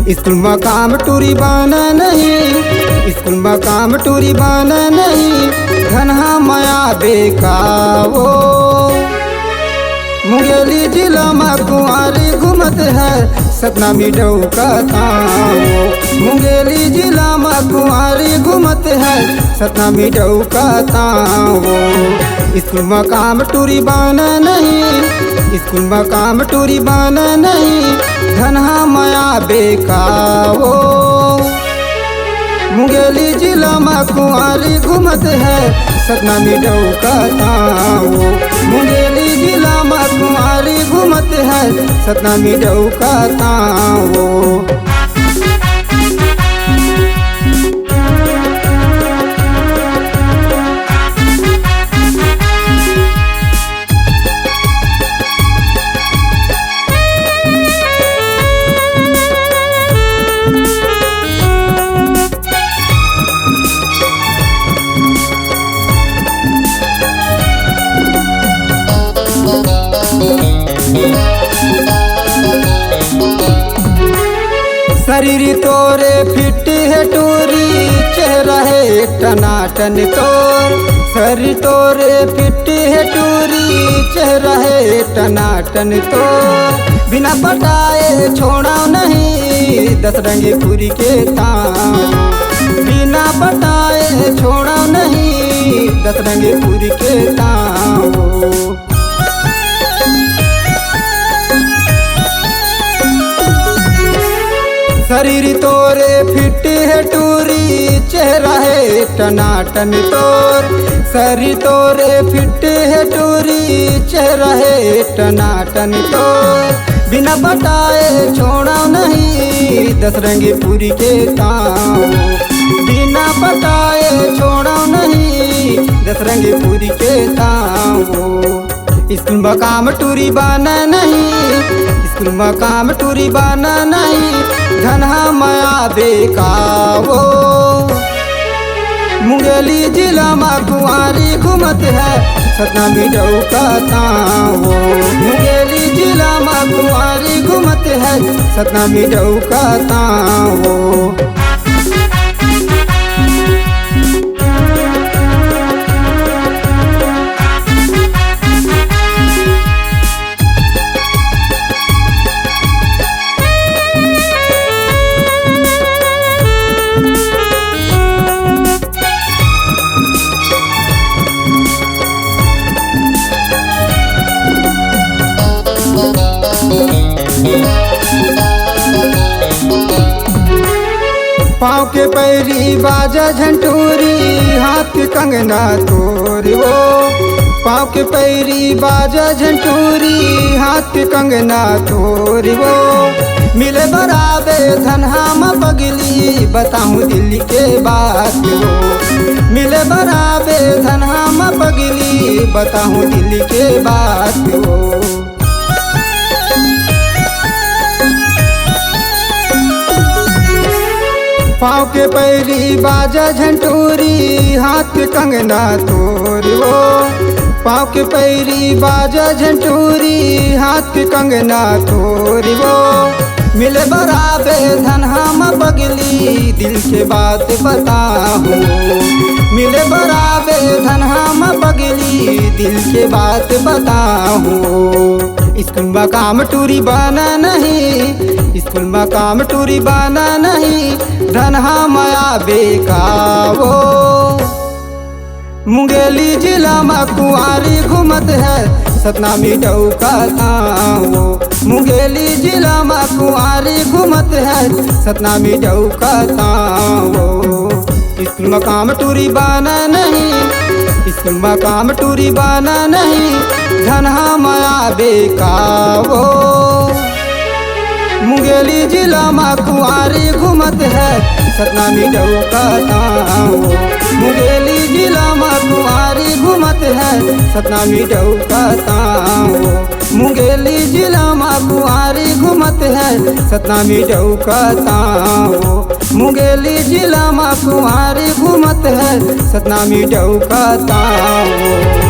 School में काम टूरी बना नहीं, स्कूल में काम टूरी बना नहीं, घनहा माया बेकावो। मुंगेली जिला में कुंवारी घूमत है, सतना मिडऊ का ताओ। मुंगेली जिला में कुंवारी घूमत है, सतना मिडऊ का ताओ। स्कूल में काम टूरी बना नहीं, स्कूल में काम टूरी बना नहीं, घनहा माया बेकावो। मुंगेली जिला में कुंवारी घूमत है, सतना मिडऊ का ताओ। मुंगेली जिला में कुंवारी घूमत है, सतना मिडऊ का ताओ। शरीर तोरे फिट है टूरी, चेहरा है टनाटन तोर। शरीर तोरे फिट है टूरी, चेहरा है टनाटन तोर। बिना पटाए छोड़ा नहीं, 10 रंगे पूरी के ताओ। बिना पटाए छोड़ा नहीं, 10 रंगे पूरी के ताओ। शरीर तोरे फिट है टूरी, चेहरा है टनाटन तोर। शरीर तोरे फिट है टूरी, चेहरा है टनाटन तोर। बिना बताए छोड़ा नहीं, 10 रंगे पूरी के ताओ। बिना बताए छोड़ा नहीं, 10 रंगे पूरी के ताओ। स्कूल में काम टूरी बना नहीं, स्कूल में काम टूरी बना नहीं, घनहा माया बेकावो। मुंगेली जिला में कुंवारी घूमत है, सतना मिडऊ का ताओ। मुंगेली जिला में कुंवारी घूमत है, सतना मिडऊ का ताओ। पाँव के पैरी बाजा झंटूरी, हाथ के कंगना तोरी वो। पाँव के पैरी बाजा झंटूरी, हाथ के कंगना तोरी वो। मिले बराबे धनहा में पगली, बताऊँ दिल्ली के बात वो। मिले बराबे धनहा में पगली, बताऊँ दिल्ली के बात वो। पाँव के पैरी बाजा झंटूरी, हाथ के कंगना तोरी वो। पाँव के पैरी बाजा झंटूरी, हाथ के कंगना तोरी वो। मिले बराबे धनहा में पगली, दिल के बात बताऊँ। मिले बराबे धनहा में पगली, दिल के बात बताऊँ। स्कूल में काम टूरी बना नहीं, स्कूल में काम टूरी बना नहीं, धनहा माया बेकावो। मुंगेली जिला में कुंवारी घूमत है, सतना मिडऊ का ताओ। मुंगेली जिला में कुंवारी घूमत है, सतना मिडऊ का ताओ। स्कूल में काम टूरी बना नहीं, स्कूल में काम टूरी बना नहीं, धनहा माया बेकावो। मुंगेली जिला में कुंवारी घूमत है, सतना मिडऊ का ताओ। मुंगेली जिला में कुंवारी घूमत है, सतना मिडऊ का ताओ। मुंगेली जिला में कुंवारी घूमत है, सतना मिडऊ का ताओ। मुंगेली जिला में कुंवारी घूमत है, सतना मिडऊ का ताओ।